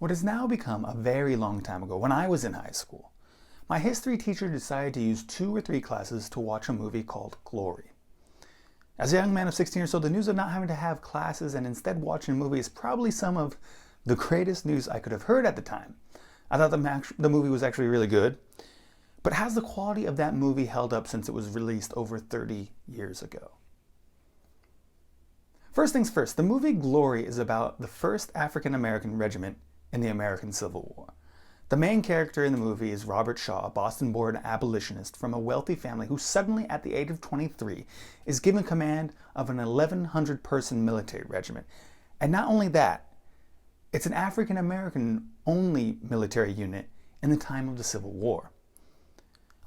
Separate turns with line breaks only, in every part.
What has now become a very long time ago, when I was in high school, my history teacher decided to use 2 or 3 classes to watch a movie called Glory. As a young man of 16 or so, the news of not having to have classes and instead watching a movie is probably some of the greatest news I could have heard at the time. I thought the movie was actually really good, but has the quality of that movie held up since it was released over 30 years ago? First things first, the movie Glory is about the first African American regiment in the American Civil War. The main character in the movie is Robert Shaw, a Boston-born abolitionist from a wealthy family who suddenly, at the age of 23, is given command of an 1,100-person military regiment. And not only that, it's an African American only military unit in the time of the Civil War.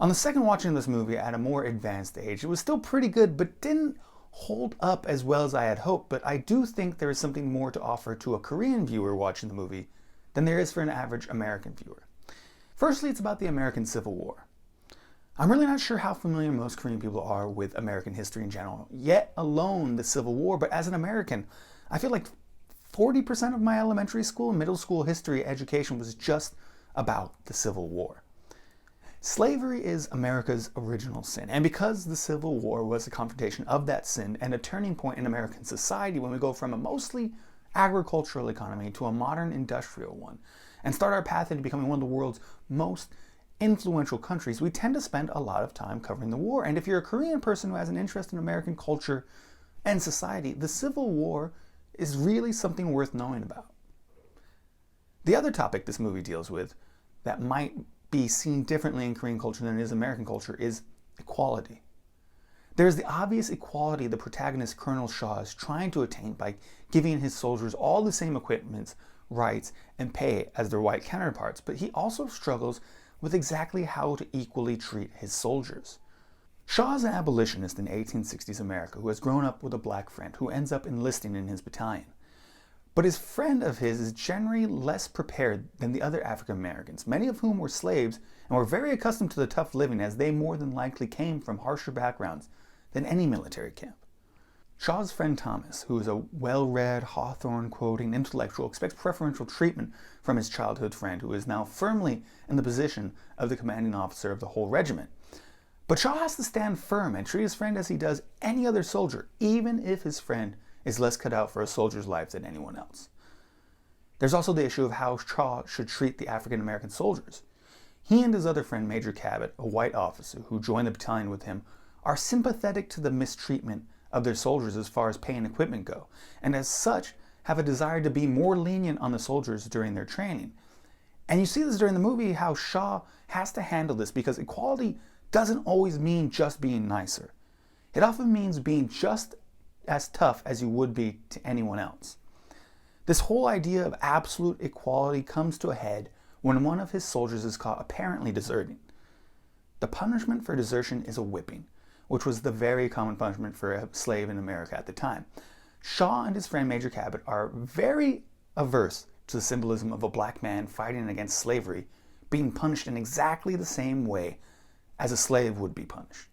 On the second watching of this movie at a more advanced age, it was still pretty good, but didn't hold up as well as I had hoped. But I do think there is something more to offer to a Korean viewer watching the movie than there is for an average American viewer. Firstly, it's about the American Civil War. I'm really not sure how familiar most Korean people are with American history in general, yet alone the Civil War, but as an American, I feel like 40% of my elementary school and middle school history education was just about the Civil War. Slavery is America's original sin, and because the Civil War was a confrontation of that sin and a turning point in American society when we go from a mostly agricultural economy to a modern industrial one, and start our path into becoming one of the world's most influential countries, we tend to spend a lot of time covering the war. And if you're a Korean person who has an interest in American culture and society, the Civil War is really something worth knowing about. The other topic this movie deals with that might be seen differently in Korean culture than it is American culture is equality. There is the obvious equality the protagonist Colonel Shaw is trying to attain by giving his soldiers all the same equipment, rights, and pay as their white counterparts, but he also struggles with exactly how to equally treat his soldiers. Shaw is an abolitionist in 1860s America who has grown up with a black friend who ends up enlisting in his battalion. But his friend of his is generally less prepared than the other African Americans, many of whom were slaves and were very accustomed to the tough living, as they more than likely came from harsher backgrounds than any military camp. Shaw's friend Thomas, who is a well-read, Hawthorne-quoting intellectual, expects preferential treatment from his childhood friend, who is now firmly in the position of the commanding officer of the whole regiment. But Shaw has to stand firm and treat his friend as he does any other soldier, even if his friend is less cut out for a soldier's life than anyone else. There's also the issue of how Shaw should treat the African American soldiers. He and his other friend, Major Cabot, a white officer who joined the battalion with him, are sympathetic to the mistreatment of their soldiers as far as pay and equipment go, and as such have a desire to be more lenient on the soldiers during their training. And you see this during the movie, how Shaw has to handle this, because equality doesn't always mean just being nicer. It often means being just as tough as you would be to anyone else. This whole idea of absolute equality comes to a head when one of his soldiers is caught apparently deserting. The punishment for desertion is a whipping, which was the very common punishment for a slave in America at the time. Shaw and his friend Major Cabot are very averse to the symbolism of a black man fighting against slavery being punished in exactly the same way as a slave would be punished.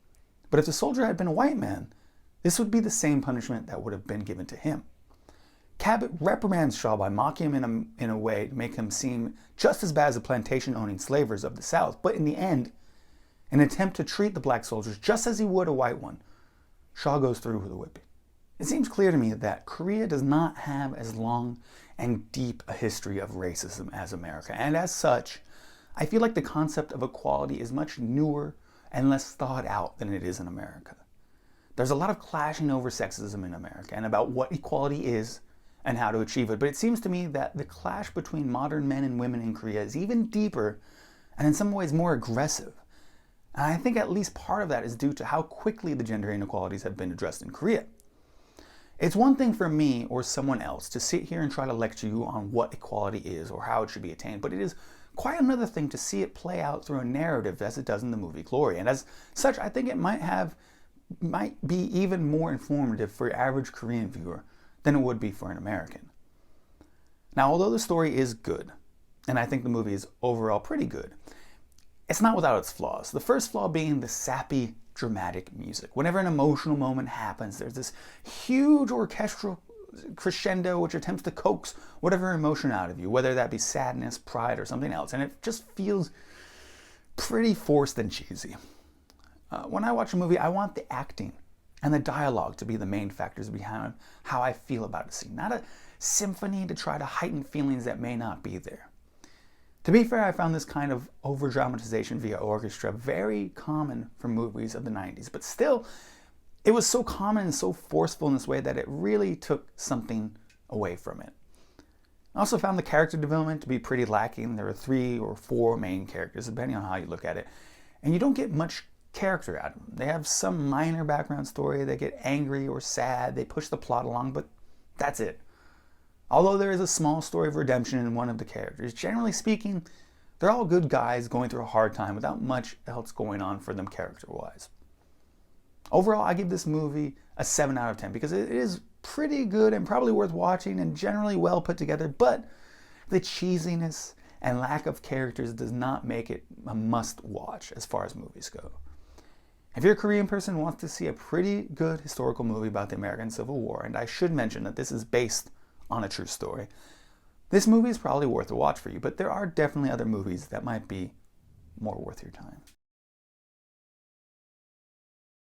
But if the soldier had been a white man, this would be the same punishment that would have been given to him. Cabot reprimands Shaw by mocking him in a way to make him seem just as bad as the plantation-owning slavers of the South, but in the end, in an attempt to treat the black soldiers just as he would a white one, Shaw goes through with the whipping. It seems clear to me that Korea does not have as long and deep a history of racism as America, and as such, I feel like the concept of equality is much newer and less thought out than it is in America. There's a lot of clashing over sexism in America and about what equality is and how to achieve it, but it seems to me that the clash between modern men and women in Korea is even deeper and in some ways more aggressive. And I think at least part of that is due to how quickly the gender inequalities have been addressed in Korea. It's one thing for me or someone else to sit here and try to lecture you on what equality is or how it should be attained, but it is quite another thing to see it play out through a narrative as it does in the movie Glory. And as such, I think it might be even more informative for your average Korean viewer than it would be for an American. Now, although the story is good, and I think the movie is overall pretty good, it's not without its flaws. The first flaw being the sappy, dramatic music. Whenever an emotional moment happens, there's this huge orchestral crescendo which attempts to coax whatever emotion out of you, whether that be sadness, pride, or something else. And it just feels pretty forced and cheesy. When I watch a movie, I want the acting and the dialogue to be the main factors behind how I feel about a scene, not a symphony to try to heighten feelings that may not be there. To be fair, I found this kind of over-dramatization via orchestra very common for movies of the 90s, but still, it was so common and so forceful in this way that it really took something away from it. I also found the character development to be pretty lacking. There are 3 or 4 main characters, depending on how you look at it, and you don't get much character out of them. They have some minor background story, they get angry or sad, they push the plot along, but that's it. Although there is a small story of redemption in one of the characters, generally speaking, they're all good guys going through a hard time without much else going on for them character-wise. Overall, I give this movie a 7 out of 10 because it is pretty good and probably worth watching and generally well put together, but the cheesiness and lack of characters does not make it a must-watch as far as movies go. If you're a Korean person who wants to see a pretty good historical movie about the American Civil War, and I should mention that this is based on a true story, this movie is probably worth a watch for you, but there are definitely other movies that might be more worth your time.